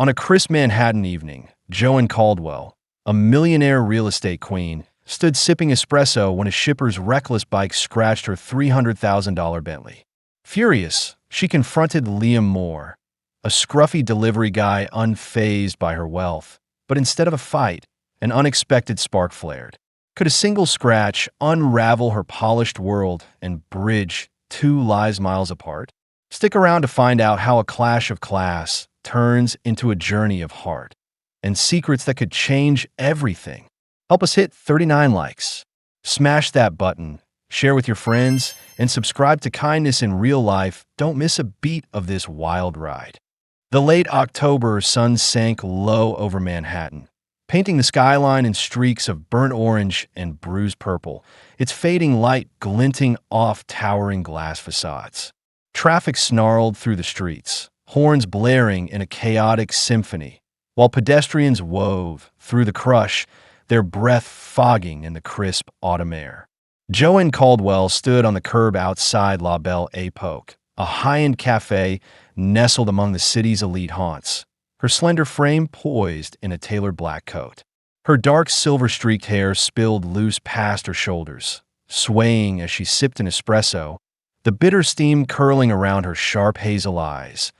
On a crisp Manhattan evening, Joanne Caldwell, a millionaire real estate queen, stood sipping espresso when a shipper's reckless bike scratched her $300,000 Bentley. Furious, she confronted Liam Moore, a scruffy delivery guy unfazed by her wealth. But instead of a fight, an unexpected spark flared. Could a single scratch unravel her polished world and bridge two lives miles apart? Stick around to find out how a clash of class turns into a journey of heart and secrets that could change everything. Help us hit 39 likes. Smash that button, share with your friends, and subscribe to Kindness in Real Life. Don't miss a beat of this wild ride. The late October sun sank low over Manhattan, painting the skyline in streaks of burnt orange and bruised purple, its fading light glinting off towering glass facades. Traffic snarled through the streets, horns blaring in a chaotic symphony, while pedestrians wove through the crush, their breath fogging in the crisp autumn air. Joanne Caldwell stood on the curb outside La Belle Époque, a high-end cafe nestled among the city's elite haunts, her slender frame poised in a tailored black coat. Her dark silver-streaked hair spilled loose past her shoulders, swaying as she sipped an espresso, the bitter steam curling around her sharp hazel eyes,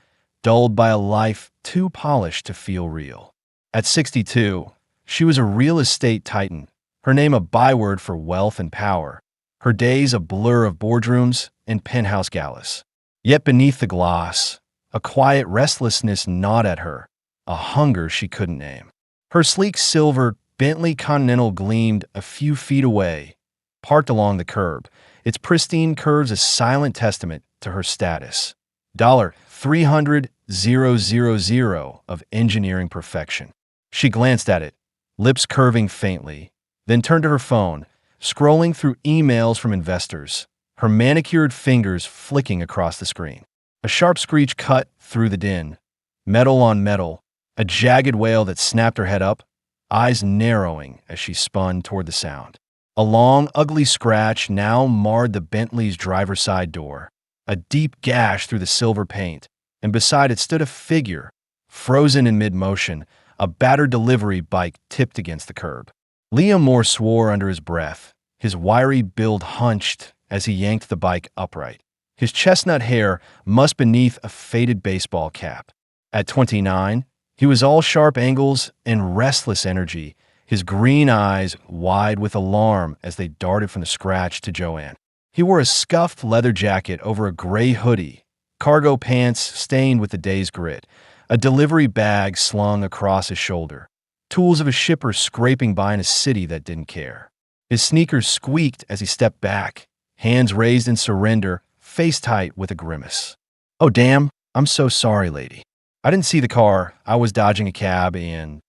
dulled by a life too polished to feel real. At 62, she was a real estate titan, her name a byword for wealth and power, her days a blur of boardrooms and penthouse galas. Yet beneath the gloss, a quiet restlessness gnawed at her, a hunger she couldn't name. Her sleek silver Bentley Continental gleamed a few feet away, parked along the curb, its pristine curves a silent testament to her status. $300,000 of engineering perfection. She glanced at it, lips curving faintly, then turned to her phone, scrolling through emails from investors, her manicured fingers flicking across the screen. A sharp screech cut through the din, metal on metal, a jagged wail that snapped her head up, eyes narrowing as she spun toward the sound. A long, ugly scratch now marred the Bentley's driver's side door, a deep gash through the silver paint, and beside it stood a figure, frozen in mid-motion, a battered delivery bike tipped against the curb. Liam Moore swore under his breath, his wiry build hunched as he yanked the bike upright, his chestnut hair mussed beneath a faded baseball cap. At 29, he was all sharp angles and restless energy, his green eyes wide with alarm as they darted from the scratch to Joanne. He wore a scuffed leather jacket over a gray hoodie, cargo pants stained with the day's grit, a delivery bag slung across his shoulder, tools of a shipper scraping by in a city that didn't care. His sneakers squeaked as he stepped back, hands raised in surrender, face tight with a grimace. "Oh, damn, I'm so sorry, lady. I didn't see the car. I was dodging a cab and..."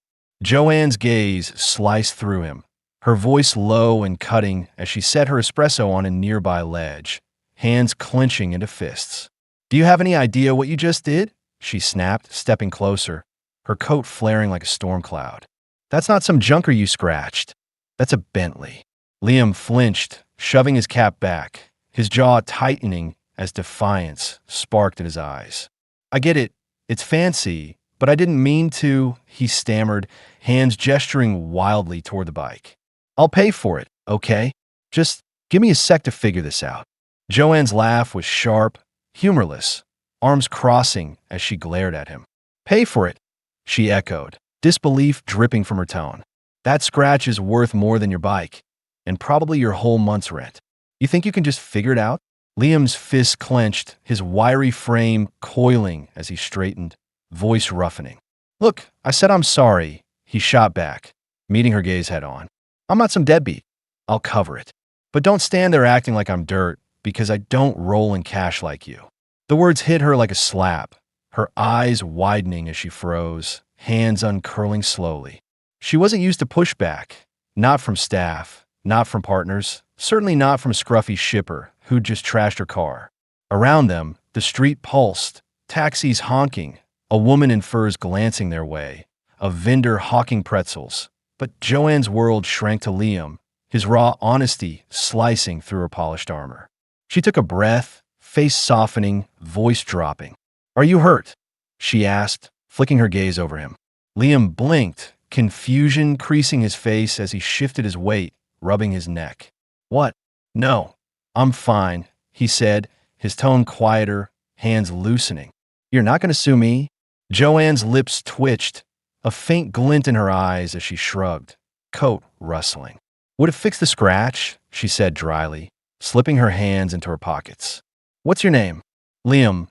Joanne's gaze sliced through him, her voice low and cutting as she set her espresso on a nearby ledge, hands clenching into fists. "Do you have any idea what you just did?" she snapped, stepping closer, her coat flaring like a storm cloud. "That's not some junker you scratched. That's a Bentley." Liam flinched, shoving his cap back, his jaw tightening as defiance sparked in his eyes. "I get it. It's fancy, but I didn't mean to," he stammered, hands gesturing wildly toward the bike. "I'll pay for it, okay? Just give me a sec to figure this out." Joanne's laugh was sharp, humorless, arms crossing as she glared at him. "Pay for it," she echoed, disbelief dripping from her tone. "That scratch is worth more than your bike, and probably your whole month's rent. You think you can just figure it out?" Liam's fist clenched, his wiry frame coiling as he straightened, voice roughening. "Look, I said I'm sorry," he shot back, meeting her gaze head-on. "I'm not some deadbeat. I'll cover it. But don't stand there acting like I'm dirt, because I don't roll in cash like you." The words hit her like a slap, her eyes widening as she froze, hands uncurling slowly. She wasn't used to pushback, not from staff, not from partners, certainly not from a scruffy shipper who'd just trashed her car. Around them, the street pulsed, taxis honking, a woman in furs glancing their way, a vendor hawking pretzels. But Joanne's world shrank to Liam, his raw honesty slicing through her polished armor. She took a breath, face softening, voice dropping. "Are you hurt?" she asked, flicking her gaze over him. Liam blinked, confusion creasing his face as he shifted his weight, rubbing his neck. What? No, I'm fine, he said, his tone quieter, hands loosening. You're not going to sue me? Joanne's lips twitched, a faint glint in her eyes as she shrugged, coat rustling. Would it fix the scratch? She said dryly, slipping her hands into her pockets. What's your name? Liam.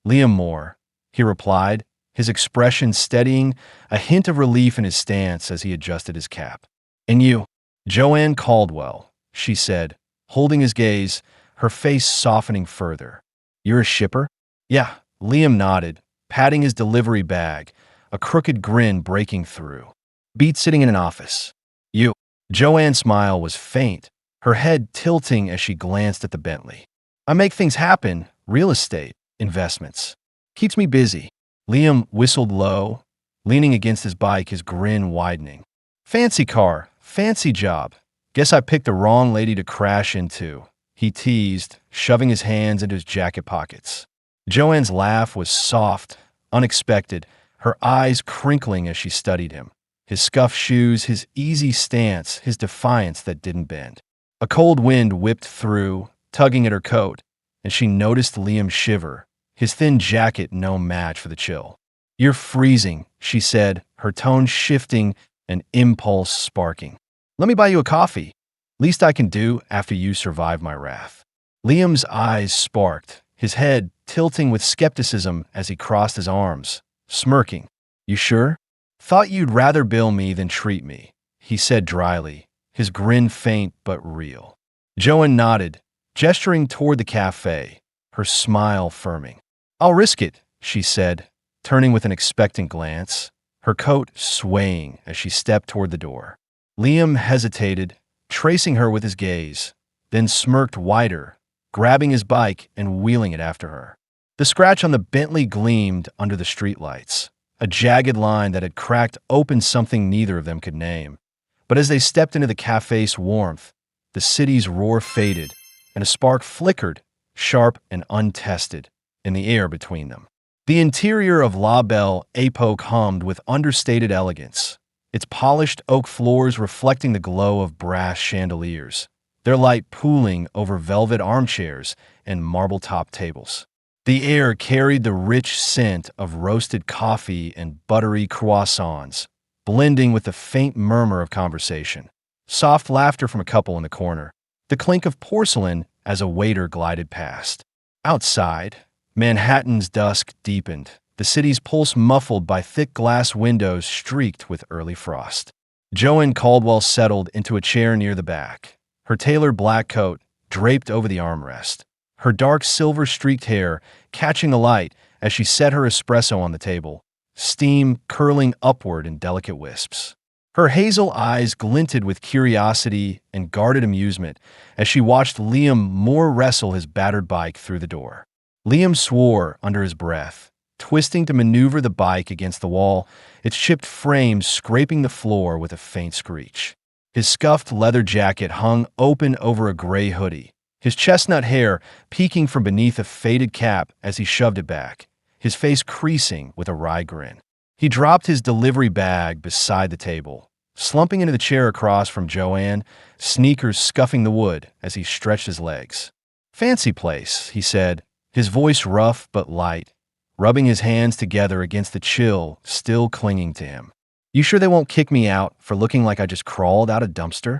Liam Moore, he replied, his expression steadying, a hint of relief in his stance as he adjusted his cap. And you? Joanne Caldwell, she said, holding his gaze, her face softening further. You're a shipper? Yeah, Liam nodded, patting his delivery bag, a crooked grin breaking through. Beat sitting in an office. You. Joanne's smile was faint, her head tilting as she glanced at the Bentley. I make things happen, real estate, investments. Keeps me busy. Liam whistled low, leaning against his bike, his grin widening. Fancy car, fancy job. Guess I picked the wrong lady to crash into, he teased, shoving his hands into his jacket pockets. Joanne's laugh was soft, unexpected, her eyes crinkling as she studied him. His scuffed shoes, his easy stance, his defiance that didn't bend. A cold wind whipped through, tugging at her coat, and she noticed Liam shiver, his thin jacket no match for the chill. You're freezing, she said, her tone shifting, an impulse sparking. Let me buy you a coffee. Least I can do after you survive my wrath. Liam's eyes sparked, his head tilting with skepticism as he crossed his arms, smirking. You sure? Thought you'd rather bill me than treat me, he said dryly, his grin faint but real. Joanne nodded, gesturing toward the cafe, her smile firming. I'll risk it, she said, turning with an expectant glance, her coat swaying as she stepped toward the door. Liam hesitated, tracing her with his gaze, then smirked wider, grabbing his bike and wheeling it after her. The scratch on the Bentley gleamed under the streetlights, a jagged line that had cracked open something neither of them could name. But as they stepped into the cafe's warmth, the city's roar faded, and a spark flickered, sharp and untested, in the air between them. The interior of La Belle Époque hummed with understated elegance, its polished oak floors reflecting the glow of brass chandeliers, their light pooling over velvet armchairs and marble-topped tables. The air carried the rich scent of roasted coffee and buttery croissants, blending with the faint murmur of conversation. Soft laughter from a couple in the corner, the clink of porcelain as a waiter glided past. Outside, Manhattan's dusk deepened, the city's pulse muffled by thick glass windows streaked with early frost. Joanne Caldwell settled into a chair near the back, her tailored black coat draped over the armrest, her dark silver-streaked hair catching the light as she set her espresso on the table, steam curling upward in delicate wisps. Her hazel eyes glinted with curiosity and guarded amusement as she watched Liam Moore wrestle his battered bike through the door. Liam swore under his breath, twisting to maneuver the bike against the wall, its chipped frame scraping the floor with a faint screech. His scuffed leather jacket hung open over a gray hoodie, his chestnut hair peeking from beneath a faded cap as he shoved it back, his face creasing with a wry grin. He dropped his delivery bag beside the table, slumping into the chair across from Joanne, sneakers scuffing the wood as he stretched his legs. Fancy place, he said, his voice rough but light, rubbing his hands together against the chill still clinging to him. You sure they won't kick me out for looking like I just crawled out a dumpster?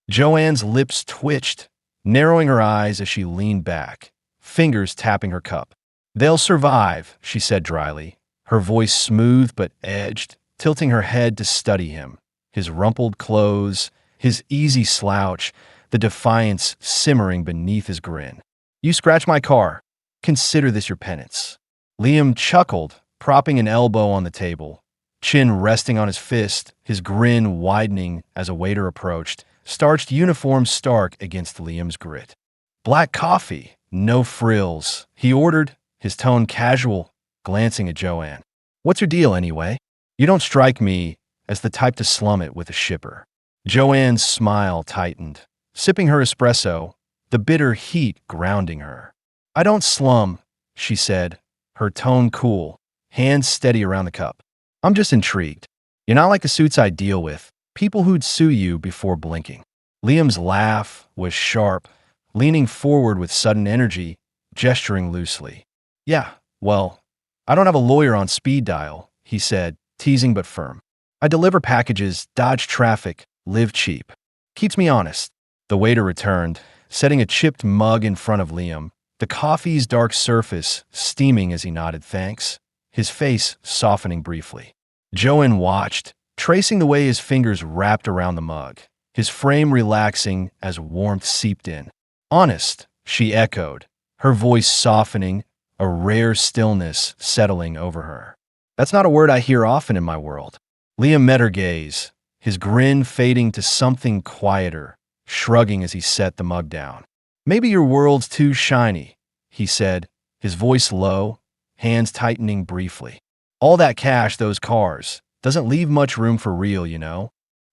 Joanne's lips twitched, narrowing her eyes as she leaned back, fingers tapping her cup. They'll survive, she said dryly, her voice smooth but edged, tilting her head to study him, his rumpled clothes, his easy slouch, the defiance simmering beneath his grin. You scratch my car. Consider this your penance. Liam chuckled, propping an elbow on the table, chin resting on his fist, his grin widening as a waiter approached, starched uniform stark against Liam's grit. Black coffee, no frills, he ordered, his tone casual, glancing at Joanne. What's your deal anyway? You don't strike me as the type to slum it with a shipper. Joanne's smile tightened, sipping her espresso, the bitter heat grounding her. I don't slum, she said, her tone cool, hands steady around the cup. I'm just intrigued. You're not like the suits I deal with, people who'd sue you before blinking. Liam's laugh was sharp, leaning forward with sudden energy, gesturing loosely. Yeah, well, I don't have a lawyer on speed dial, he said, teasing but firm. I deliver packages, dodge traffic, live cheap. Keeps me honest. The waiter returned, setting a chipped mug in front of Liam, the coffee's dark surface steaming as he nodded thanks, his face softening briefly. Joanne watched, tracing the way his fingers wrapped around the mug, his frame relaxing as warmth seeped in. Honest, she echoed, her voice softening, a rare stillness settling over her. That's not a word I hear often in my world. Liam met her gaze, his grin fading to something quieter, shrugging as he set the mug down. Maybe your world's too shiny, he said, his voice low, hands tightening briefly. All that cash, those cars, doesn't leave much room for real, you know?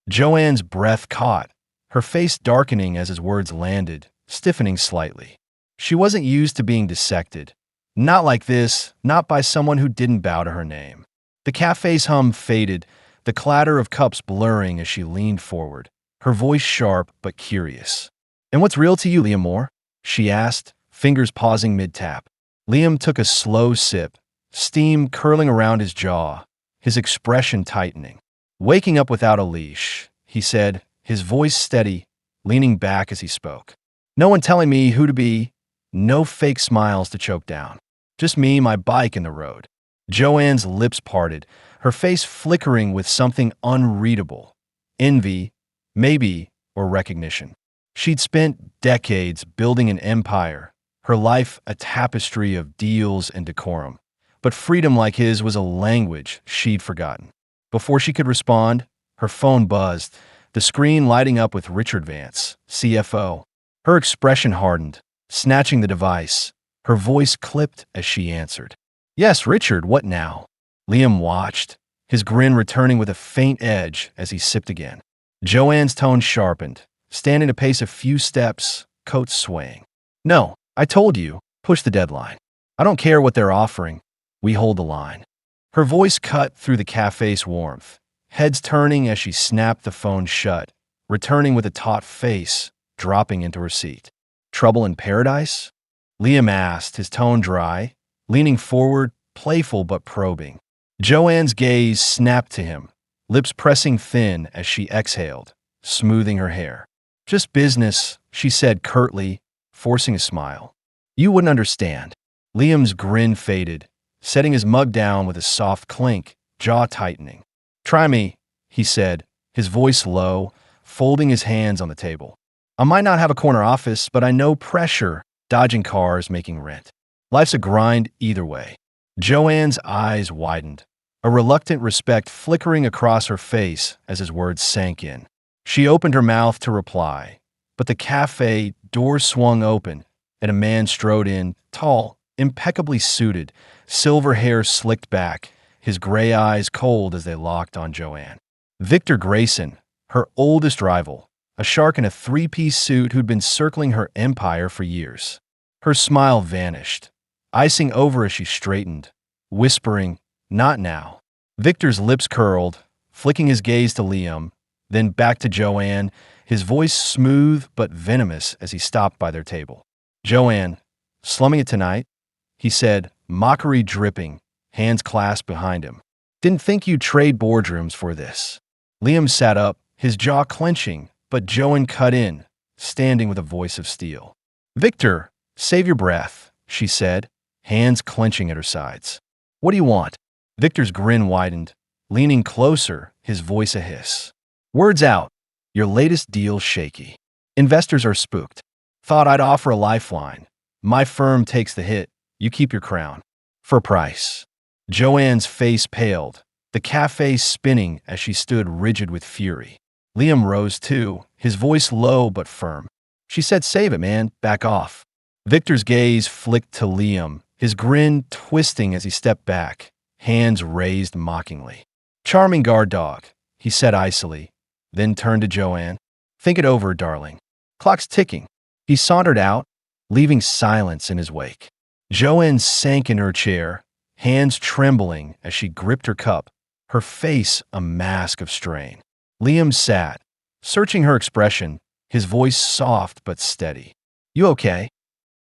Joanne's breath caught, her face darkening as his words landed, stiffening slightly. She wasn't used to being dissected. Not like this, not by someone who didn't bow to her name. The cafe's hum faded, the clatter of cups blurring as she leaned forward, her voice sharp but curious. And what's real to you, Liam Moore? She asked, fingers pausing mid-tap. Liam took a slow sip, steam curling around his jaw, his expression tightening. Waking up without a leash, he said, his voice steady, leaning back as he spoke. No one telling me who to be, no fake smiles to choke down. Just me, my bike, and the road. Joanne's lips parted, her face flickering with something unreadable. Envy, maybe, or recognition. She'd spent decades building an empire, her life a tapestry of deals and decorum. But freedom like his was a language she'd forgotten. Before she could respond, her phone buzzed, the screen lighting up with Richard Vance, CFO. Her expression hardened, snatching the device. Her voice clipped as she answered. Yes, Richard, what now? Liam watched, his grin returning with a faint edge as he sipped again. Joanne's tone sharpened, standing to pace a few steps, coat swaying. No, I told you, push the deadline. I don't care what they're offering. We hold the line. Her voice cut through the cafe's warmth, heads turning as she snapped the phone shut, returning with a taut face, dropping into her seat. Trouble in paradise? Liam asked, his tone dry, leaning forward, playful but probing. Joanne's gaze snapped to him, lips pressing thin as she exhaled, smoothing her hair. Just business, she said curtly, forcing a smile. You wouldn't understand. Liam's grin faded, setting his mug down with a soft clink, jaw tightening. Try me, he said, his voice low, folding his hands on the table. I might not have a corner office, but I know pressure, dodging cars, making rent. Life's a grind either way. Joanne's eyes widened, a reluctant respect flickering across her face as his words sank in. She opened her mouth to reply, but the cafe door swung open, and a man strode in, tall, impeccably suited, silver hair slicked back, his gray eyes cold as they locked on Joanne. Victor Grayson, her oldest rival, a shark in a three-piece suit who'd been circling her empire for years. Her smile vanished, icing over as she straightened, whispering, not now. Victor's lips curled, flicking his gaze to Liam, then back to Joanne, his voice smooth but venomous as he stopped by their table. Joanne, slumming it tonight? He said, mockery dripping, hands clasped behind him. Didn't think you'd trade boardrooms for this. Liam sat up, his jaw clenching, but Joanne cut in, standing with a voice of steel. Victor, save your breath, she said, hands clenching at her sides. What do you want? Victor's grin widened, leaning closer, his voice a hiss. Words out. Your latest deal's shaky. Investors are spooked. Thought I'd offer a lifeline. My firm takes the hit. You keep your crown. For price. Joanne's face paled, the cafe spinning as she stood rigid with fury. Liam rose too, his voice low but firm. She said, save it, man. Back off. Victor's gaze flicked to Liam, his grin twisting as he stepped back, hands raised mockingly. Charming guard dog, he said icily, then turned to Joanne. Think it over, darling. Clock's ticking. He sauntered out, leaving silence in his wake. Joanne sank in her chair, hands trembling as she gripped her cup, her face a mask of strain. Liam sat, searching her expression, his voice soft but steady. "You okay?"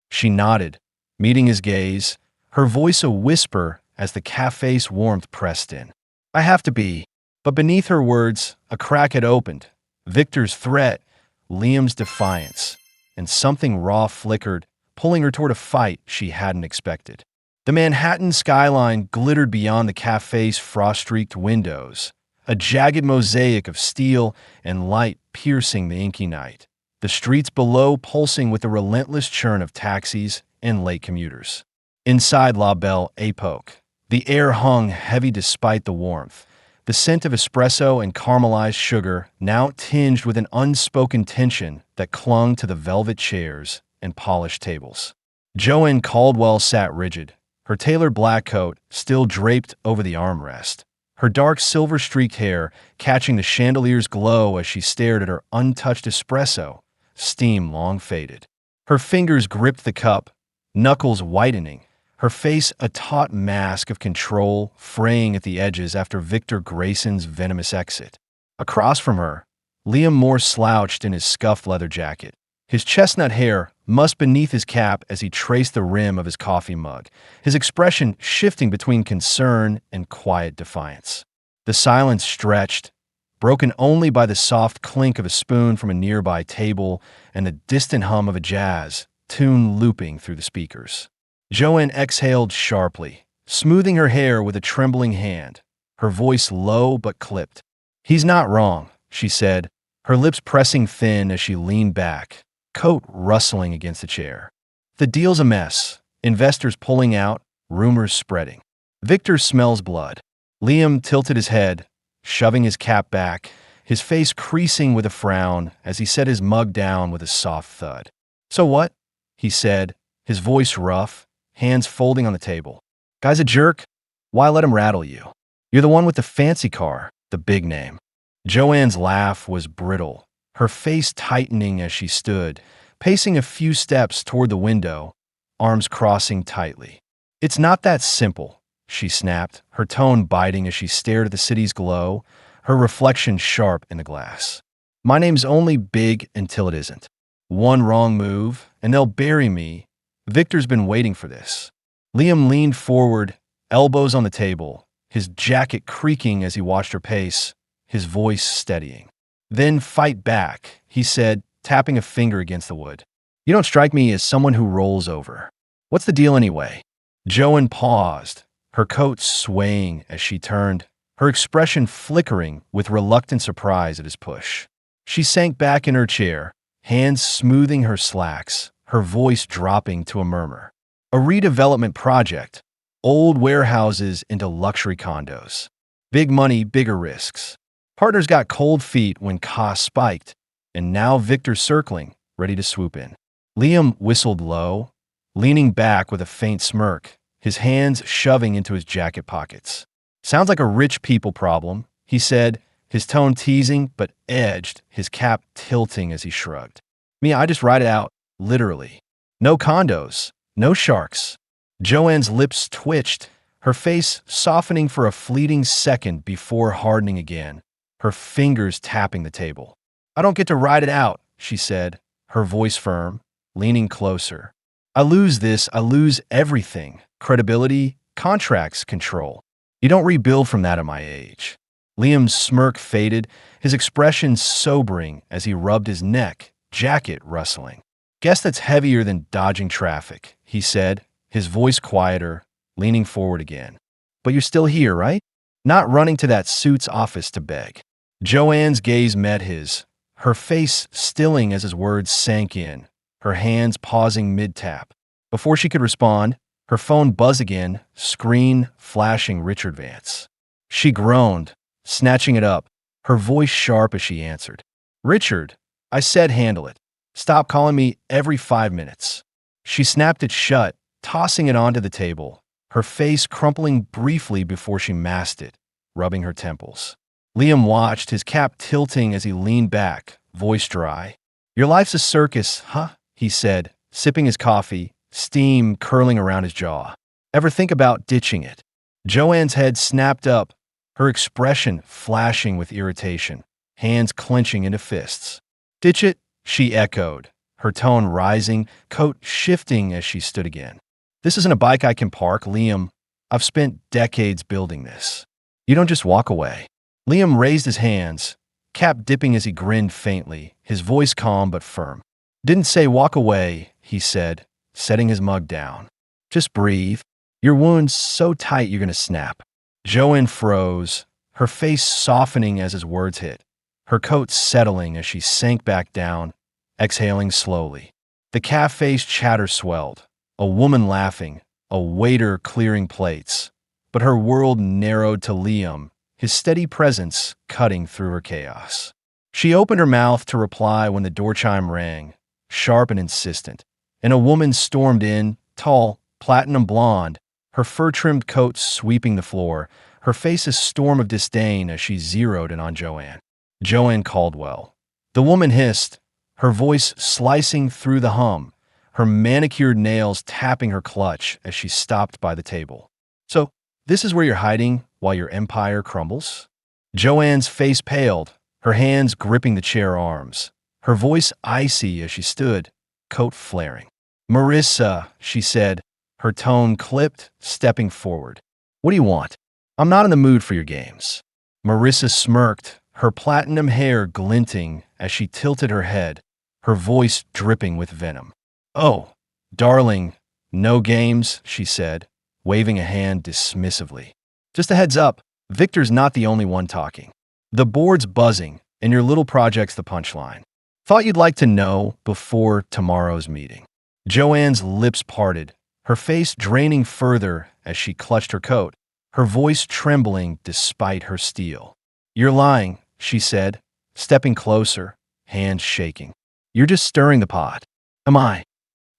She nodded, meeting his gaze, her voice a whisper as the cafe's warmth pressed in. "I have to be." But beneath her words, a crack had opened. Victor's threat, Liam's defiance, and something raw flickered, pulling her toward a fight she hadn't expected. The Manhattan skyline glittered beyond the cafe's frost-streaked windows, a jagged mosaic of steel and light piercing the inky night, the streets below pulsing with the relentless churn of taxis and late commuters. Inside La Belle Époque, the air hung heavy despite the warmth, the scent of espresso and caramelized sugar now tinged with an unspoken tension that clung to the velvet chairs and polished tables. Joanne Caldwell sat rigid, her tailored black coat still draped over the armrest, her dark silver-streaked hair catching the chandelier's glow as she stared at her untouched espresso, steam long faded. Her fingers gripped the cup, knuckles whitening, her face a taut mask of control fraying at the edges after Victor Grayson's venomous exit. Across from her, Liam Moore slouched in his scuffed leather jacket, his chestnut hair mussed beneath his cap as he traced the rim of his coffee mug, his expression shifting between concern and quiet defiance. The silence stretched, broken only by the soft clink of a spoon from a nearby table and the distant hum of a jazz tune looping through the speakers. Joanne exhaled sharply, smoothing her hair with a trembling hand, her voice low but clipped. "He's not wrong," she said, her lips pressing thin as she leaned back, coat rustling against the chair. "The deal's a mess, investors pulling out, rumors spreading. Victor smells blood." Liam tilted his head, shoving his cap back, his face creasing with a frown as he set his mug down with a soft thud. "So what?" he said, his voice rough, hands folding on the table. "Guy's a jerk? Why let him rattle you? You're the one with the fancy car, the big name." Joanne's laugh was brittle, her face tightening as she stood, pacing a few steps toward the window, arms crossing tightly. "It's not that simple," she snapped, her tone biting as she stared at the city's glow, her reflection sharp in the glass. "My name's only big until it isn't. One wrong move, and they'll bury me. Victor's been waiting for this." Liam leaned forward, elbows on the table, his jacket creaking as he watched her pace, his voice steadying. "Then fight back," he said, tapping a finger against the wood. "You don't strike me as someone who rolls over. What's the deal anyway?" Joanne paused, her coat swaying as she turned, her expression flickering with reluctant surprise at his push. She sank back in her chair, hands smoothing her slacks, her voice dropping to a murmur. "A redevelopment project. Old warehouses into luxury condos. Big money, bigger risks. Partners got cold feet when costs spiked, and now Victor's circling, ready to swoop in." Liam whistled low, leaning back with a faint smirk, his hands shoving into his jacket pockets. "Sounds like a rich people problem," he said, his tone teasing but edged, his cap tilting as he shrugged. "Me, I just ride it out, literally. No condos, no sharks." Joanne's lips twitched, her face softening for a fleeting second before hardening again, her fingers tapping the table. "I don't get to ride it out," she said, her voice firm, leaning closer. "I lose this, I lose everything. Credibility, contracts, control. You don't rebuild from that at my age." Liam's smirk faded, his expression sobering as he rubbed his neck, jacket rustling. "Guess that's heavier than dodging traffic," he said, his voice quieter, leaning forward again. "But you're still here, right? Not running to that suit's office to beg." Joanne's gaze met his, her face stilling as his words sank in, her hands pausing mid-tap. Before she could respond, her phone buzzed again, screen flashing Richard Vance. She groaned, snatching it up, her voice sharp as she answered. "Richard, I said handle it. Stop calling me every 5 minutes." She snapped it shut, tossing it onto the table, her face crumpling briefly before she masked it, rubbing her temples. Liam watched, his cap tilting as he leaned back, voice dry. "Your life's a circus, huh?" he said, sipping his coffee, steam curling around his jaw. Ever think about ditching it? Joanne's head snapped up, her expression flashing with irritation, hands clenching into fists. Ditch it? She echoed, her tone rising, coat shifting as she stood again. This isn't a bike I can park, Liam. I've spent decades building this. You don't just walk away. Liam raised his hands, cap dipping as he grinned faintly, his voice calm but firm. Didn't say walk away, he said, setting his mug down. Just breathe. Your wound's so tight you're gonna snap. Joanne froze, her face softening as his words hit, her coat settling as she sank back down, exhaling slowly. The cafe's chatter swelled, a woman laughing, a waiter clearing plates, but her world narrowed to Liam, his steady presence cutting through her chaos. She opened her mouth to reply when the door chime rang, sharp and insistent, and a woman stormed in, tall, platinum blonde, her fur-trimmed coat sweeping the floor, her face a storm of disdain as she zeroed in on Joanne. Joanne Caldwell. The woman hissed, her voice slicing through the hum, her manicured nails tapping her clutch as she stopped by the table. So, this is where you're hiding while your empire crumbles? Joanne's face paled, her hands gripping the chair arms, her voice icy as she stood, coat flaring. Marissa, she said, her tone clipped, stepping forward. What do you want? I'm not in the mood for your games. Marissa smirked, her platinum hair glinting as she tilted her head, her voice dripping with venom. Oh, darling, no games, she said, waving a hand dismissively. Just a heads up, Victor's not the only one talking. The board's buzzing, and your little project's the punchline. Thought you'd like to know before tomorrow's meeting. Joanne's lips parted, her face draining further as she clutched her coat, her voice trembling despite her steel. You're lying, she said, stepping closer, hands shaking. You're just stirring the pot. Am I?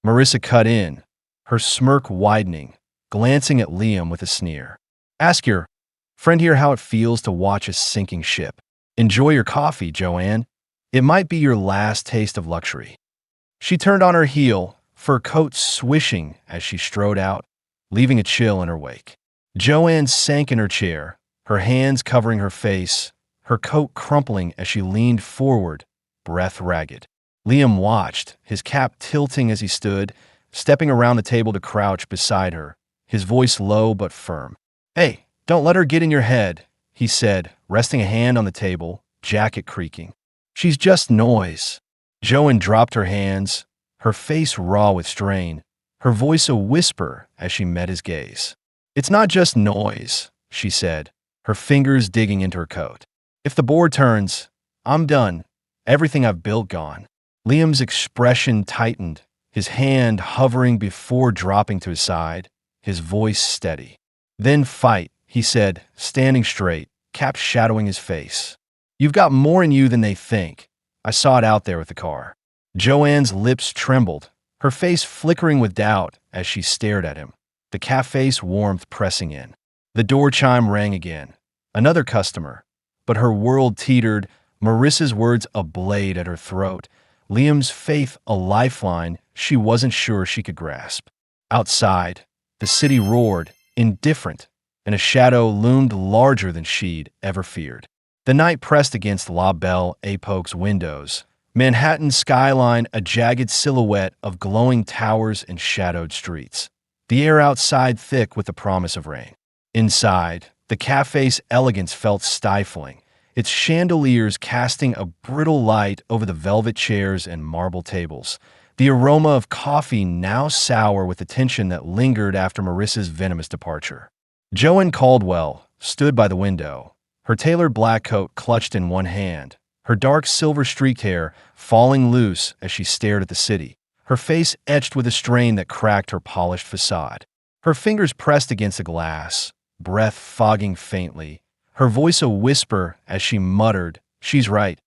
Marissa cut in, her smirk widening, glancing at Liam with a sneer. Ask your friend here how it feels to watch a sinking ship. Enjoy your coffee, Joanne. It might be your last taste of luxury. She turned on her heel, fur coat swishing as she strode out, leaving a chill in her wake. Joanne sank in her chair, her hands covering her face, her coat crumpling as she leaned forward, breath ragged. Liam watched, his cap tilting as he stood, stepping around the table to crouch beside her, his voice low but firm. Hey, don't let her get in your head, he said, resting a hand on the table, jacket creaking. She's just noise. Joanne dropped her hands, her face raw with strain, her voice a whisper as she met his gaze. It's not just noise, she said, her fingers digging into her coat. If the board turns, I'm done. Everything I've built gone. Liam's expression tightened, his hand hovering before dropping to his side, his voice steady. Then fight, he said, standing straight, cap shadowing his face. You've got more in you than they think. I saw it out there with the car. Joanne's lips trembled, her face flickering with doubt as she stared at him, the cafe's warmth pressing in. The door chime rang again. Another customer. But her world teetered, Marissa's words a blade at her throat, Liam's faith a lifeline she wasn't sure she could grasp. Outside, the city roared, indifferent, and a shadow loomed larger than she'd ever feared. The night pressed against La Belle Epoque's windows, Manhattan's skyline a jagged silhouette of glowing towers and shadowed streets. The air outside thick with the promise of rain. Inside, the cafe's elegance felt stifling, its chandeliers casting a brittle light over the velvet chairs and marble tables, the aroma of coffee now sour with the tension that lingered after Marissa's venomous departure. Joanne Caldwell stood by the window, her tailored black coat clutched in one hand, her dark silver-streaked hair falling loose as she stared at the city, her face etched with a strain that cracked her polished facade. Her fingers pressed against the glass, breath fogging faintly, her voice a whisper as she muttered, She's right.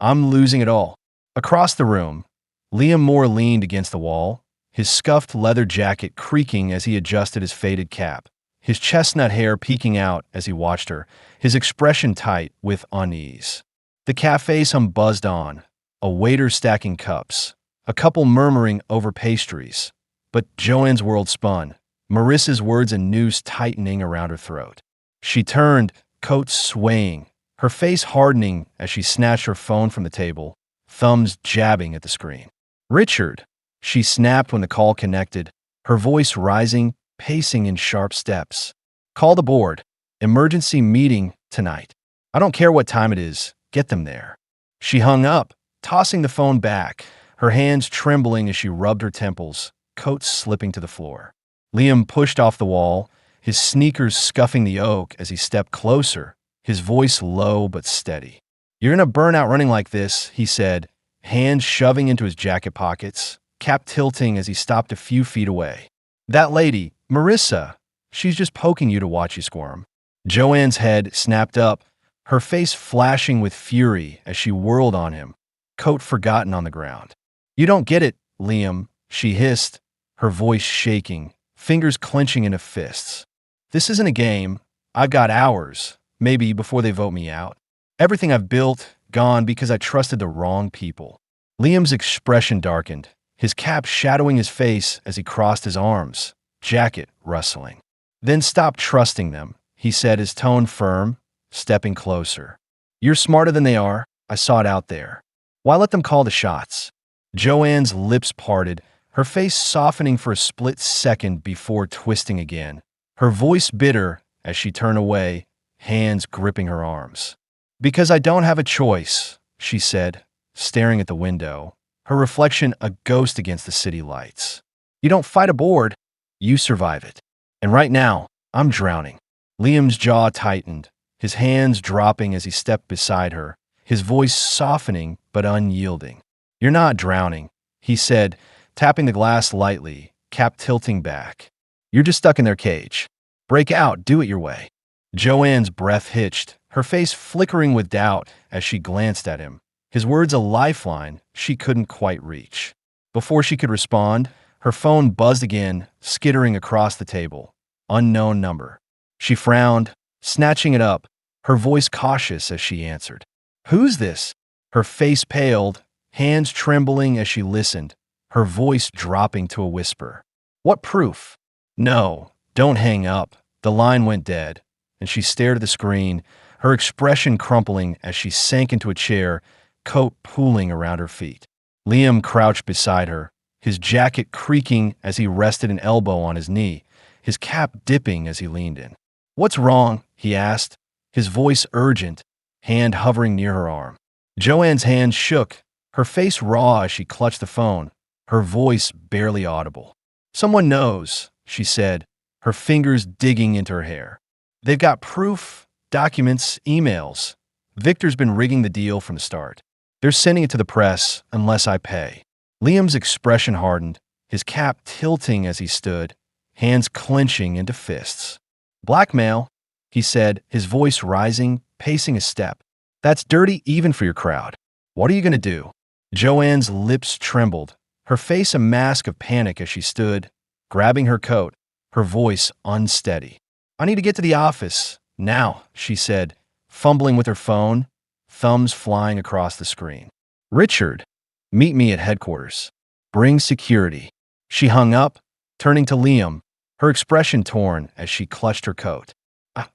I'm losing it all. Across the room, Liam Moore leaned against the wall, his scuffed leather jacket creaking as he adjusted his faded cap, his chestnut hair peeking out as he watched her, his expression tight with unease. The cafe's hum buzzed on, a waiter stacking cups, a couple murmuring over pastries. But Joanne's world spun, Marissa's words a noose tightening around her throat. She turned, coat swaying, her face hardening as she snatched her phone from the table, thumbs jabbing at the screen. "Richard," she snapped when the call connected, her voice rising, pacing in sharp steps. "Call the board. Emergency meeting tonight. I don't care what time it is. Get them there." She hung up, tossing the phone back, her hands trembling as she rubbed her temples, coat slipping to the floor. Liam pushed off the wall, his sneakers scuffing the oak as he stepped closer, his voice low but steady. "You're gonna burn out running like this," he said, hands shoving into his jacket pockets, cap tilting as he stopped a few feet away. "That lady, Marissa, she's just poking you to watch you squirm." Joanne's head snapped up, her face flashing with fury as she whirled on him, coat forgotten on the ground. "You don't get it, Liam," she hissed, her voice shaking, fingers clenching into fists. "This isn't a game. I've got hours, maybe before they vote me out. Everything I've built, gone because I trusted the wrong people." Liam's expression darkened, his cap shadowing his face as he crossed his arms, jacket rustling. "Then stop trusting them," he said, his tone firm, stepping closer. "You're smarter than they are. I saw it out there. Why let them call the shots?" Joanne's lips parted, her face softening for a split second before twisting again, her voice bitter as she turned away, hands gripping her arms. "Because I don't have a choice," she said, staring at the window, her reflection a ghost against the city lights. "You don't fight a board, you survive it. And right now, I'm drowning." Liam's jaw tightened, his hands dropping as he stepped beside her, his voice softening but unyielding. "You're not drowning," he said, tapping the glass lightly, cap tilting back. "You're just stuck in their cage. Break out, do it your way." Joanne's breath hitched, her face flickering with doubt as she glanced at him, his words a lifeline she couldn't quite reach. Before she could respond, her phone buzzed again, skittering across the table. Unknown number. She frowned, snatching it up, her voice cautious as she answered. "Who's this?" Her face paled, hands trembling as she listened, her voice dropping to a whisper. "What proof?" "No, don't hang up." The line went dead, and she stared at the screen, her expression crumpling as she sank into a chair, coat pooling around her feet. Liam crouched beside her, his jacket creaking as he rested an elbow on his knee, his cap dipping as he leaned in. "What's wrong?" he asked, his voice urgent, hand hovering near her arm. Joanne's hand shook, her face raw as she clutched the phone, her voice barely audible. "Someone knows," she said, her fingers digging into her hair. "They've got proof, documents, emails. Victor's been rigging the deal from the start. They're sending it to the press unless I pay." Liam's expression hardened, his cap tilting as he stood, hands clenching into fists. "Blackmail," he said, his voice rising, pacing a step. "That's dirty even for your crowd. What are you going to do?" Joanne's lips trembled, her face a mask of panic as she stood, grabbing her coat, her voice unsteady. "I need to get to the office, now," she said, fumbling with her phone, thumbs flying across the screen. "Richard, meet me at headquarters. Bring security." She hung up, turning to Liam, her expression torn as she clutched her coat.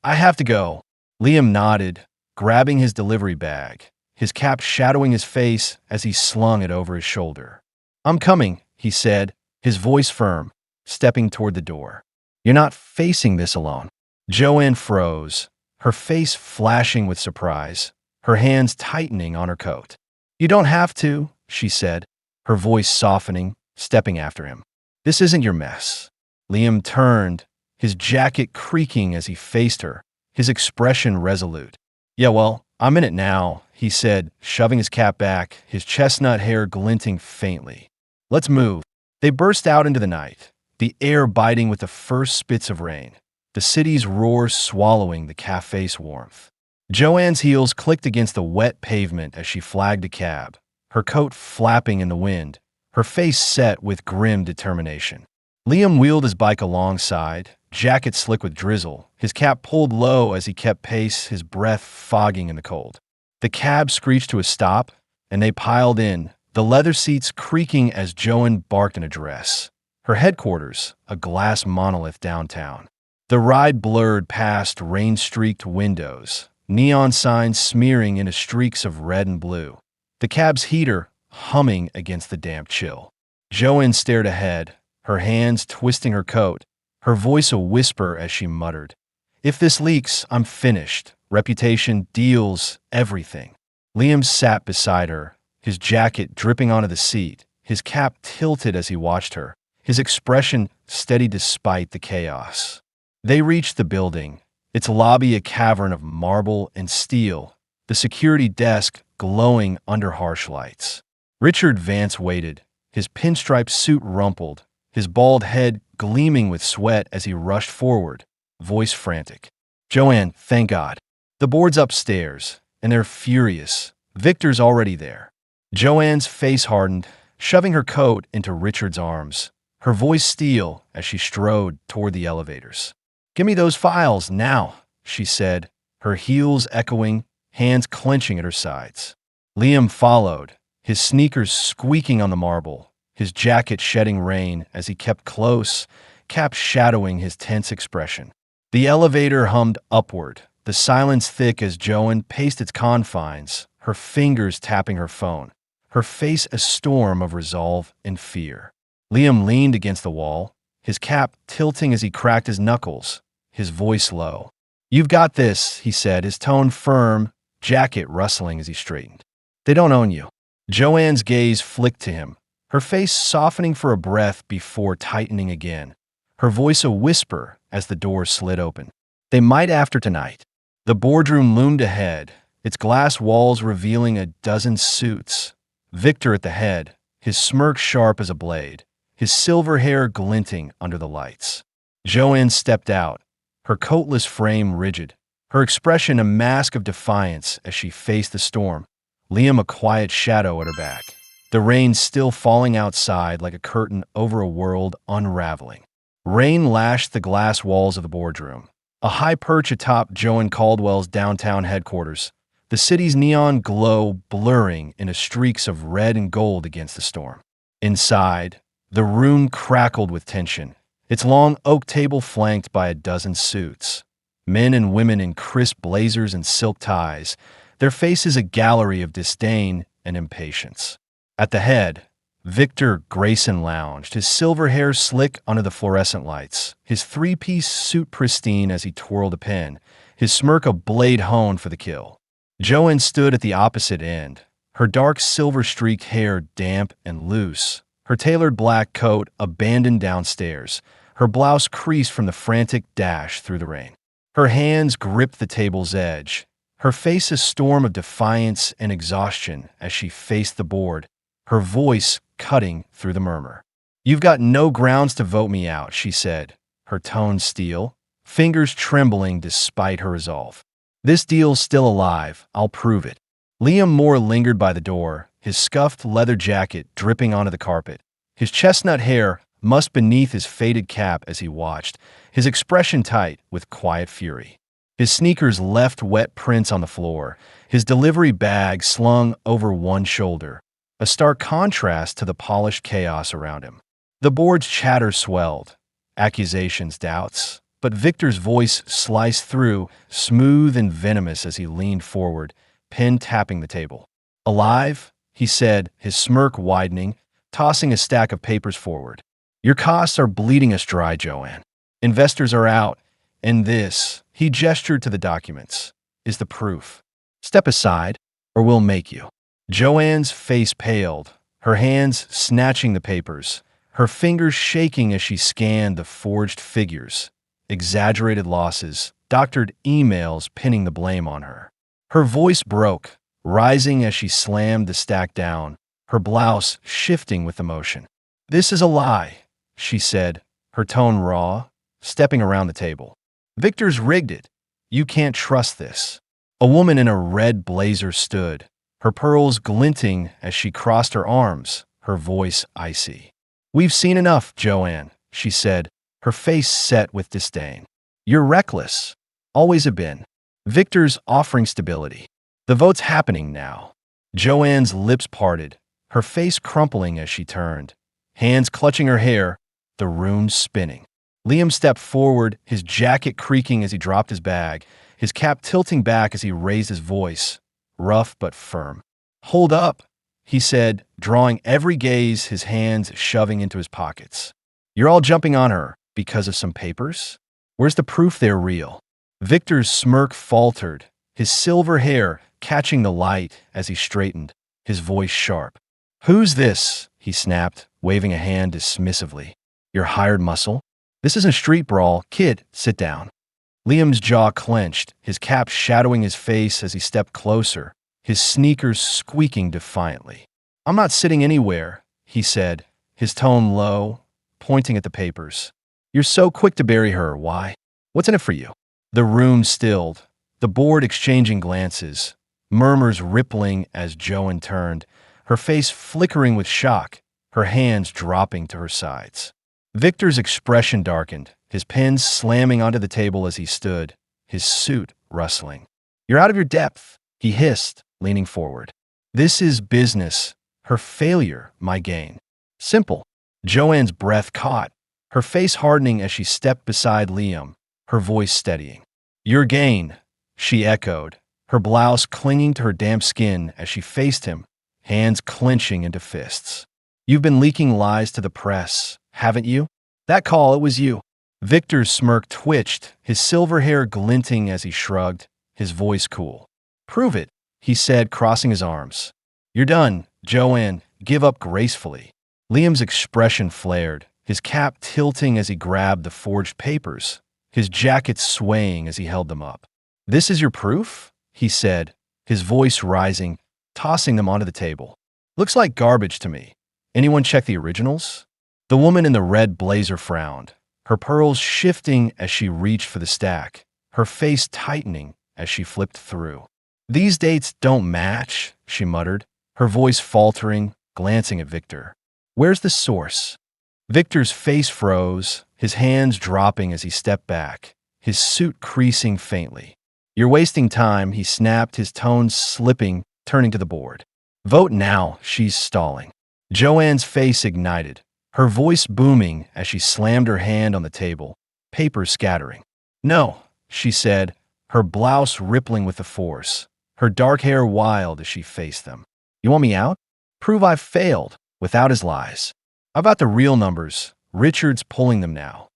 I have to go." Liam nodded, grabbing his delivery bag, his cap shadowing his face as he slung it over his shoulder. "I'm coming," he said, his voice firm, stepping toward the door. "You're not facing this alone." Joanne froze, her face flashing with surprise, her hands tightening on her coat. "You don't have to," she said, her voice softening, stepping after him. "This isn't your mess." Liam turned, his jacket creaking as he faced her, his expression resolute. "Yeah, well, I'm in it now," he said, shoving his cap back, his chestnut hair glinting faintly. "Let's move." They burst out into the night, the air biting with the first spits of rain, the city's roar swallowing the cafe's warmth. Joanne's heels clicked against the wet pavement as she flagged a cab, her coat flapping in the wind, her face set with grim determination. Liam wheeled his bike alongside, jacket slick with drizzle, his cap pulled low as he kept pace, his breath fogging in the cold. The cab screeched to a stop, and they piled in, the leather seats creaking as Joanne barked an address. her headquarters, a glass monolith downtown. The ride blurred past rain-streaked windows, neon signs smearing into streaks of red and blue. The cab's heater humming against the damp chill. Joanne stared ahead, her hands twisting her coat, her voice a whisper as she muttered, "If this leaks, I'm finished. Reputation, deals, everything." Liam sat beside her, his jacket dripping onto the seat, his cap tilted as he watched her, his expression steady despite the chaos. They reached the building, its lobby a cavern of marble and steel, the security desk glowing under harsh lights. Richard Vance waited, his pinstripe suit rumpled, his bald head gleaming with sweat as he rushed forward, voice frantic. "Joanne, thank God. The board's upstairs, and they're furious. Victor's already there." Joanne's face hardened, shoving her coat into Richard's arms, her voice steel as she strode toward the elevators. "Give me those files, now," she said, her heels echoing, hands clenching at her sides. Liam followed, his sneakers squeaking on the marble, his jacket shedding rain as he kept close, cap shadowing his tense expression. The elevator hummed upward, the silence thick as Joanne paced its confines, her fingers tapping her phone, her face a storm of resolve and fear. Liam leaned against the wall, his cap tilting as he cracked his knuckles, his voice low. "You've got this," he said, his tone firm, jacket rustling as he straightened. "They don't own you." Joanne's gaze flicked to him, her face softening for a breath before tightening again, her voice a whisper as the door slid open. "They might after tonight." The boardroom loomed ahead, its glass walls revealing a dozen suits. Victor at the head, his smirk sharp as a blade, his silver hair glinting under the lights. Joanne stepped out, her coatless frame rigid, her expression a mask of defiance as she faced the storm, Liam a quiet shadow at her back, the rain still falling outside like a curtain over a world unraveling. Rain lashed the glass walls of the boardroom, a high perch atop Joanne Caldwell's downtown headquarters, the city's neon glow blurring into streaks of red and gold against the storm. Inside, the room crackled with tension, its long oak table flanked by a dozen suits. Men and women in crisp blazers and silk ties, their faces a gallery of disdain and impatience. At the head, Victor Grayson lounged, his silver hair slick under the fluorescent lights, his three-piece suit pristine as he twirled a pen, his smirk a blade honed for the kill. Joanne stood at the opposite end, her dark silver-streaked hair damp and loose, her tailored black coat abandoned downstairs, her blouse creased from the frantic dash through the rain. Her hands gripped the table's edge, her face a storm of defiance and exhaustion as she faced the board, her voice cutting through the murmur. "You've got no grounds to vote me out," she said, her tone steel, fingers trembling despite her resolve. "This deal's still alive, I'll prove it." Liam Moore lingered by the door, his scuffed leather jacket dripping onto the carpet, his chestnut hair mussed beneath his faded cap as he watched, his expression tight with quiet fury. His sneakers left wet prints on the floor, his delivery bag slung over one shoulder, a stark contrast to the polished chaos around him. The board's chatter swelled, accusations, doubts, but Victor's voice sliced through, smooth and venomous as he leaned forward, pen tapping the table. "Alive?" he said, his smirk widening, tossing a stack of papers forward. "Your costs are bleeding us dry, Joanne. Investors are out, and this," he gestured to the documents, "is the proof. Step aside, or we'll make you." Joanne's face paled, her hands snatching the papers, her fingers shaking as she scanned the forged figures, exaggerated losses, doctored emails pinning the blame on her. Her voice broke, rising as she slammed the stack down, her blouse shifting with emotion. "This is a lie," she said, her tone raw, stepping around the table. "Victor's rigged it. You can't trust this." A woman in a red blazer stood, her pearls glinting as she crossed her arms, her voice icy. "We've seen enough, Joanne," she said, her face set with disdain. "You're reckless. Always have been. Victor's offering stability. The vote's happening now." Joanne's lips parted, her face crumpling as she turned, hands clutching her hair, the room spinning. Liam stepped forward, his jacket creaking as he dropped his bag, his cap tilting back as he raised his voice, rough but firm. "Hold up," he said, drawing every gaze, his hands shoving into his pockets. "You're all jumping on her because of some papers? Where's the proof they're real?" Victor's smirk faltered, his silver hair catching the light as he straightened, his voice sharp. "Who's this?" he snapped, waving a hand dismissively. "Your hired muscle? This isn't a street brawl. Kid, sit down." Liam's jaw clenched, his cap shadowing his face as he stepped closer, his sneakers squeaking defiantly. "I'm not sitting anywhere," he said, his tone low, pointing at the papers. "You're so quick to bury her. Why? What's in it for you?" The room stilled, the board exchanging glances, murmurs rippling as Joanne turned, her face flickering with shock, her hands dropping to her sides. Victor's expression darkened, his pen slamming onto the table as he stood, his suit rustling. "You're out of your depth," he hissed, leaning forward. "This is business. Her failure, my gain. Simple." Joanne's breath caught, her face hardening as she stepped beside Liam, her voice steadying. "Your gain," she echoed, her blouse clinging to her damp skin as she faced him, hands clenching into fists. "You've been leaking lies to the press, haven't you? That call, it was you." Victor's smirk twitched, his silver hair glinting as he shrugged, his voice cool. "Prove it," he said, crossing his arms. "You're done, Joanne. Give up gracefully." Liam's expression flared, his cap tilting as he grabbed the forged papers, his jacket swaying as he held them up. "This is your proof?" he said, his voice rising, tossing them onto the table. "Looks like garbage to me. Anyone check the originals?" The woman in the red blazer frowned, her pearls shifting as she reached for the stack, her face tightening as she flipped through. "These dates don't match," she muttered, her voice faltering, glancing at Victor. "Where's the source?" Victor's face froze, his hands dropping as he stepped back, his suit creasing faintly. "You're wasting time," he snapped, his tones slipping, turning to the board. "Vote now," she's stalling. Joanne's face ignited, her voice booming as she slammed her hand on the table, papers scattering. "No," she said, her blouse rippling with the force, her dark hair wild as she faced them. "You want me out? Prove I've failed, without his lies. How about the real numbers? Richard's pulling them now."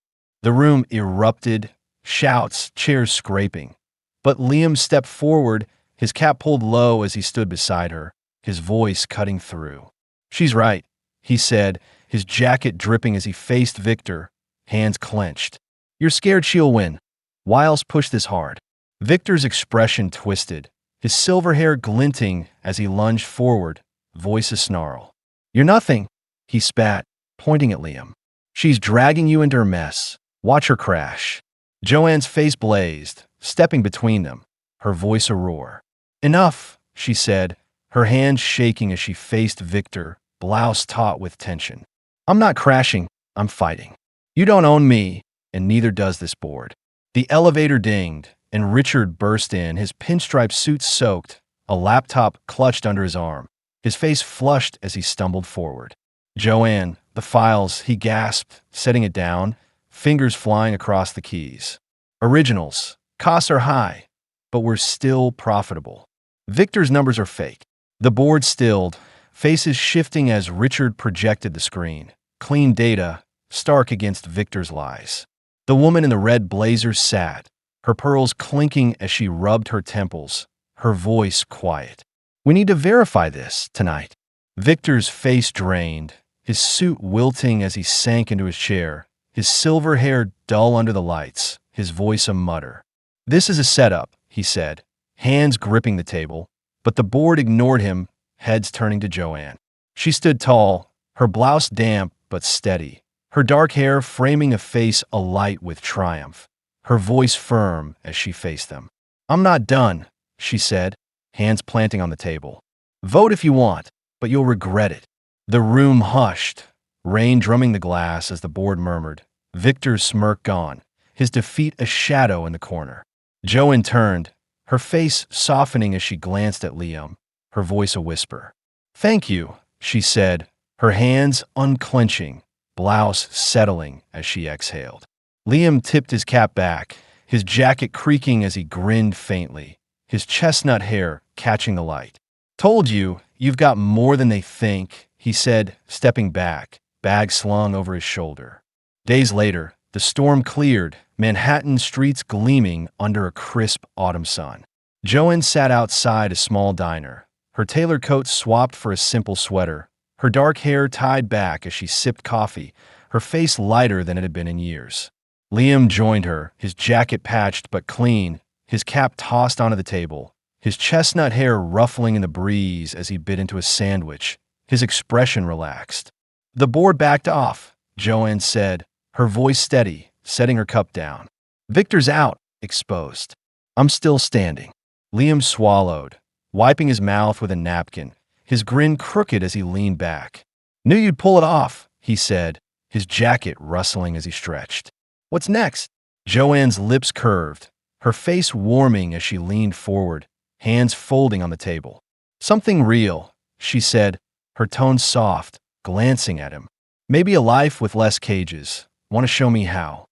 The room erupted, shouts, chairs scraping. But Liam stepped forward, his cap pulled low as he stood beside her, his voice cutting through. "She's right," he said, his jacket dripping as he faced Victor, hands clenched. "You're scared she'll win. Why else push this hard?" Victor's expression twisted, his silver hair glinting as he lunged forward, voice a snarl. "You're nothing," he spat, pointing at Liam. "She's dragging you into her mess. Watch her crash." Joanne's face blazed, stepping between them, her voice a roar. "Enough," she said, her hands shaking as she faced Victor, blouse taut with tension. "I'm not crashing, I'm fighting. You don't own me, and neither does this board." The elevator dinged, and Richard burst in, his pinstripe suit soaked, a laptop clutched under his arm, his face flushed as he stumbled forward. "Joanne, the files," he gasped, setting it down, fingers flying across the keys. "Originals. Costs are high, but we're still profitable. Victor's numbers are fake." The board stilled, faces shifting as Richard projected the screen. Clean data, stark against Victor's lies. The woman in the red blazer sat, her pearls clinking as she rubbed her temples, her voice quiet. "We need to verify this tonight." Victor's face drained, his suit wilting as he sank into his chair, his silver hair dull under the lights, his voice a mutter. "This is a setup," he said, hands gripping the table, but the board ignored him, heads turning to Joanne. She stood tall, her blouse damp but steady, her dark hair framing a face alight with triumph, her voice firm as she faced them. "I'm not done," she said, hands planting on the table. "Vote if you want, but you'll regret it." The room hushed, rain drumming the glass as the board murmured, Victor's smirk gone, his defeat a shadow in the corner. Joanne turned, her face softening as she glanced at Liam, her voice a whisper. "Thank you," she said, her hands unclenching, blouse settling as she exhaled. Liam tipped his cap back, his jacket creaking as he grinned faintly, his chestnut hair catching the light. "Told you, you've got more than they think," he said, stepping back, bag slung over his shoulder. Days later, the storm cleared, Manhattan streets gleaming under a crisp autumn sun. Joanne sat outside a small diner, her tailored coat swapped for a simple sweater, her dark hair tied back as she sipped coffee, her face lighter than it had been in years. Liam joined her, his jacket patched but clean, his cap tossed onto the table, his chestnut hair ruffling in the breeze as he bit into a sandwich, his expression relaxed. "The board backed off," Joanne said, her voice steady, setting her cup down. "Victor's out, exposed. I'm still standing." Liam swallowed, wiping his mouth with a napkin, his grin crooked as he leaned back. "Knew you'd pull it off," he said, his jacket rustling as he stretched. "What's next?" Joanne's lips curved, her face warming as she leaned forward, hands folding on the table. "Something real," she said, her tone soft, glancing at him. "Maybe a life with less cages. Want to show me how?"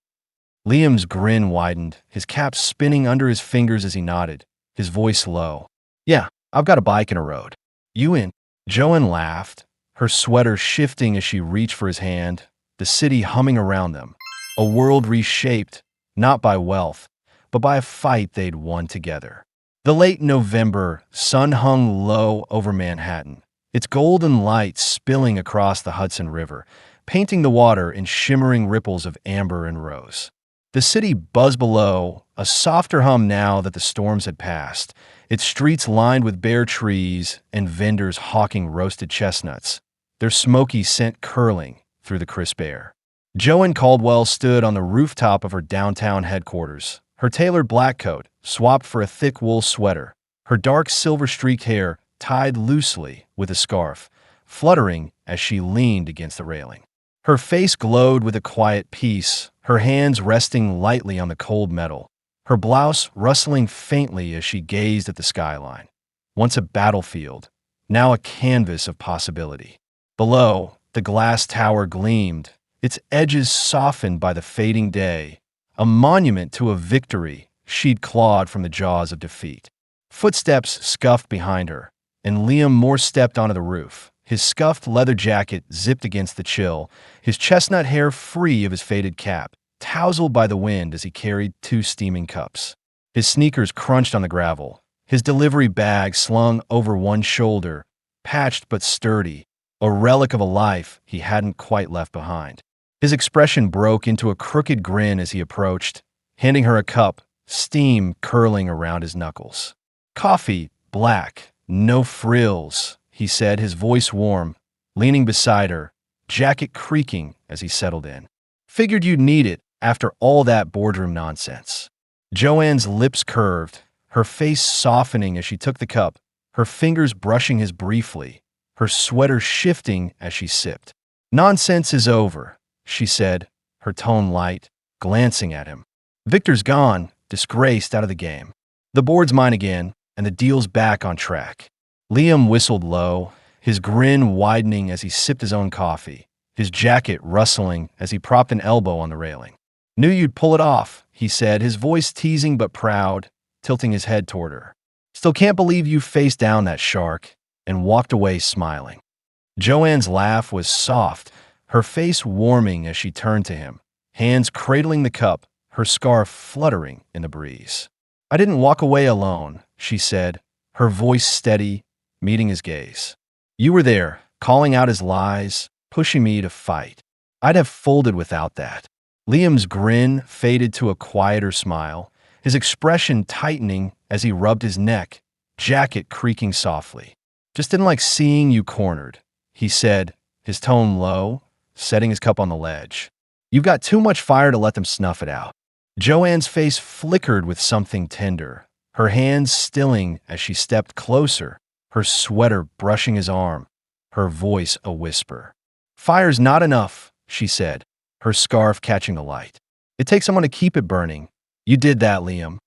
Liam's grin widened, his cap spinning under his fingers as he nodded, his voice low. "Yeah, I've got a bike and a road. You in?" Joanne laughed, her sweater shifting as she reached for his hand, the city humming around them. A world reshaped, not by wealth, but by a fight they'd won together. The late November sun hung low over Manhattan, its golden light spilling across the Hudson River, painting the water in shimmering ripples of amber and rose. The city buzzed below, a softer hum now that the storms had passed, its streets lined with bare trees and vendors hawking roasted chestnuts, their smoky scent curling through the crisp air. Joanne Caldwell stood on the rooftop of her downtown headquarters, her tailored black coat swapped for a thick wool sweater, her dark silver-streaked hair tied loosely with a scarf, fluttering as she leaned against the railing. Her face glowed with a quiet peace, her hands resting lightly on the cold metal, her blouse rustling faintly as she gazed at the skyline. Once a battlefield, now a canvas of possibility. Below, the glass tower gleamed, its edges softened by the fading day, a monument to a victory she'd clawed from the jaws of defeat. Footsteps scuffed behind her, and Liam Moore stepped onto the roof, his scuffed leather jacket zipped against the chill, his chestnut hair free of his faded cap, tousled by the wind as he carried 2 steaming cups. His sneakers crunched on the gravel, his delivery bag slung over one shoulder, patched but sturdy, a relic of a life he hadn't quite left behind. His expression broke into a crooked grin as he approached, handing her a cup, steam curling around his knuckles. "Coffee, black, no frills," he said, his voice warm, leaning beside her, jacket creaking as he settled in. "Figured you'd need it after all that boardroom nonsense." Joanne's lips curved, her face softening as she took the cup, her fingers brushing his briefly, her sweater shifting as she sipped. "Nonsense is over," she said, her tone light, glancing at him. "Victor's gone, disgraced out of the game. The board's mine again, and the deal's back on track." Liam whistled low, his grin widening as he sipped his own coffee, his jacket rustling as he propped an elbow on the railing. "Knew you'd pull it off," he said, his voice teasing but proud, tilting his head toward her. "Still can't believe you faced down that shark," and walked away smiling. Joanne's laugh was soft, her face warming as she turned to him, hands cradling the cup, her scarf fluttering in the breeze. "I didn't walk away alone," she said, her voice steady, meeting his gaze. "You were there, calling out his lies, pushing me to fight. I'd have folded without that." Liam's grin faded to a quieter smile, his expression tightening as he rubbed his neck, jacket creaking softly. "Just didn't like seeing you cornered," he said, his tone low, setting his cup on the ledge. "You've got too much fire to let them snuff it out." Joanne's face flickered with something tender, her hands stilling as she stepped closer, her sweater brushing his arm, her voice a whisper. "Fire's not enough," she said, her scarf catching the light. "It takes someone to keep it burning. You did that, Liam."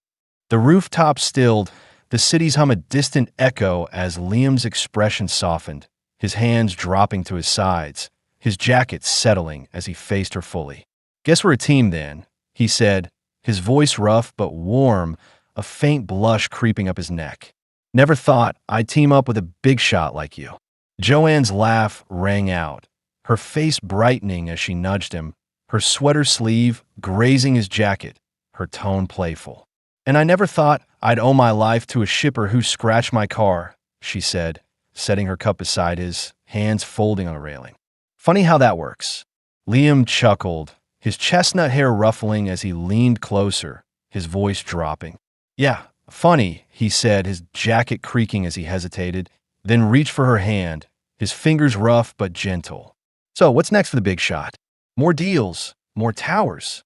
The rooftop stilled, the city's hum a distant echo as Liam's expression softened, his hands dropping to his sides, his jacket settling as he faced her fully. "Guess we're a team then," he said, his voice rough but warm, a faint blush creeping up his neck. "Never thought I'd team up with a big shot like you." Joanne's laugh rang out, her face brightening as she nudged him, her sweater sleeve grazing his jacket, her tone playful. "And I never thought I'd owe my life to a shipper who scratched my car," she said, setting her cup beside his, hands folding on a railing. "Funny how that works." Liam chuckled, his chestnut hair ruffling as he leaned closer, his voice dropping. "Yeah, funny," he said, his jacket creaking as he hesitated, then reached for her hand, his fingers rough but gentle. "So, what's next for the big shot? More deals, more towers?"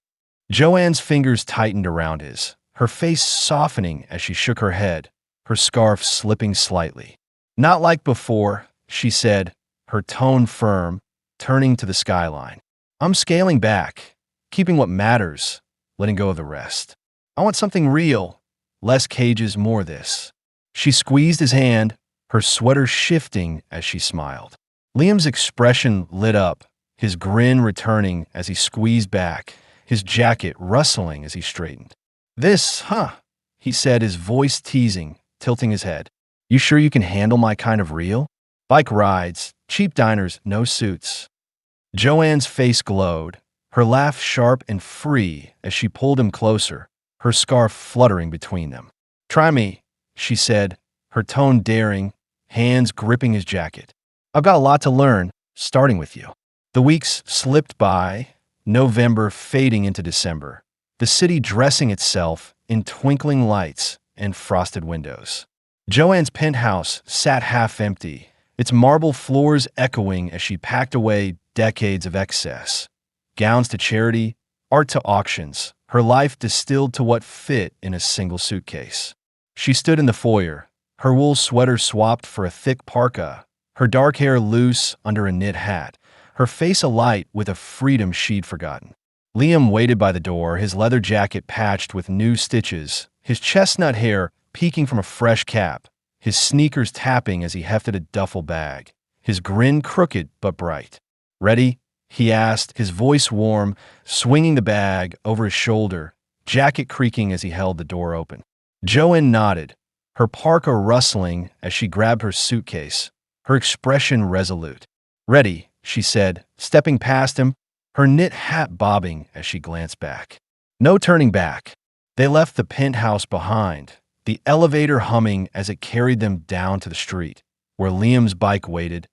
Joanne's fingers tightened around his, her face softening as she shook her head, her scarf slipping slightly. "Not like before," she said, her tone firm, turning to the skyline. "I'm scaling back, keeping what matters, letting go of the rest. I want something real, less cages, more this." She squeezed his hand, her sweater shifting as she smiled. Liam's expression lit up, his grin returning as he squeezed back, his jacket rustling as he straightened. "This, huh?" he said, his voice teasing, tilting his head. "You sure you can handle my kind of real? Bike rides, cheap diners, no suits." Joanne's face glowed, her laugh sharp and free as she pulled him closer, her scarf fluttering between them. "Try me," she said, her tone daring, hands gripping his jacket. "I've got a lot to learn, starting with you." The weeks slipped by, November fading into December, the city dressing itself in twinkling lights and frosted windows. Joanne's penthouse sat half empty, its marble floors echoing as she packed away decades of excess. Gowns to charity, art to auctions, her life distilled to what fit in a single suitcase. She stood in the foyer, her wool sweater swapped for a thick parka, her dark hair loose under a knit hat, her face alight with a freedom she'd forgotten. Liam waited by the door, his leather jacket patched with new stitches, his chestnut hair peeking from a fresh cap, his sneakers tapping as he hefted a duffel bag, his grin crooked but bright. "Ready?" he asked, his voice warm, swinging the bag over his shoulder, jacket creaking as he held the door open. Joanne nodded, her parka rustling as she grabbed her suitcase, her expression resolute. "Ready," she said, stepping past him, her knit hat bobbing as she glanced back. No turning back. They left the penthouse behind, the elevator humming as it carried them down to the street, where Liam's bike waited,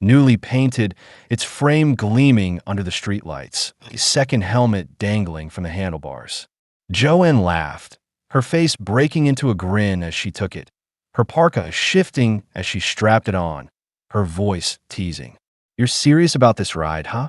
newly painted, its frame gleaming under the streetlights, a second helmet dangling from the handlebars. Joanne laughed, her face breaking into a grin as she took it, her parka shifting as she strapped it on, her voice teasing. "You're serious about this ride, huh?"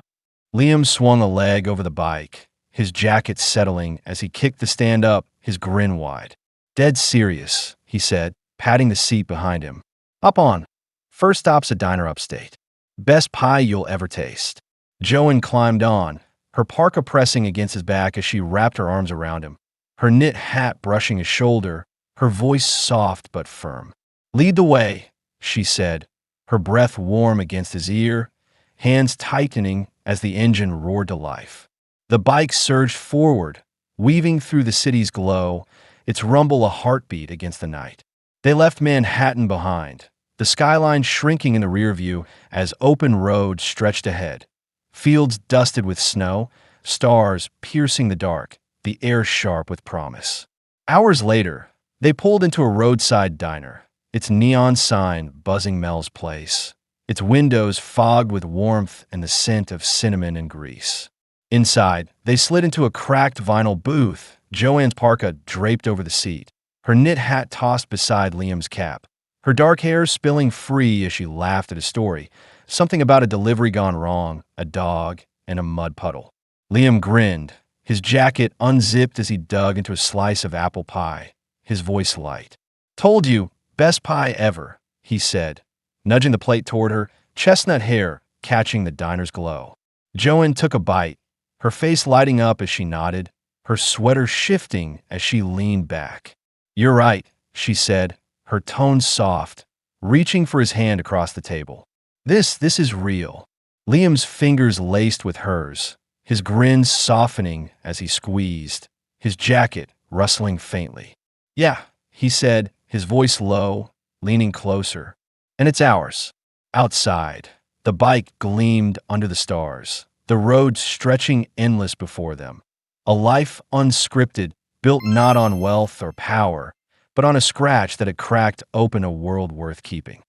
Liam swung a leg over the bike, his jacket settling as he kicked the stand up, his grin wide. "Dead serious," he said, patting the seat behind him. "Up on. First stop's a diner upstate. Best pie you'll ever taste." Joanne climbed on, her parka pressing against his back as she wrapped her arms around him, her knit hat brushing his shoulder, her voice soft but firm. "Lead the way," she said, her breath warm against his ear, hands tightening as the engine roared to life. The bike surged forward, weaving through the city's glow, its rumble a heartbeat against the night. They left Manhattan behind, the skyline shrinking in the rear view as open roads stretched ahead. Fields dusted with snow, stars piercing the dark, the air sharp with promise. Hours later, they pulled into a roadside diner, its neon sign buzzing Mel's Place, its windows fogged with warmth and the scent of cinnamon and grease. Inside, they slid into a cracked vinyl booth, Joanne's parka draped over the seat, her knit hat tossed beside Liam's cap, her dark hair spilling free as she laughed at a story, something about a delivery gone wrong, a dog, and a mud puddle. Liam grinned, his jacket unzipped as he dug into a slice of apple pie, his voice light. "Told you, best pie ever," he said, nudging the plate toward her, chestnut hair catching the diner's glow. Joanne took a bite, her face lighting up as she nodded, her sweater shifting as she leaned back. "You're right," she said, her tone soft, reaching for his hand across the table. This is real." Liam's fingers laced with hers, his grin softening as he squeezed, his jacket rustling faintly. "Yeah," he said, his voice low, leaning closer. "And it's ours." Outside, the bike gleamed under the stars, the road stretching endless before them. A life unscripted, built not on wealth or power, but on a scratch that had cracked open a world worth keeping.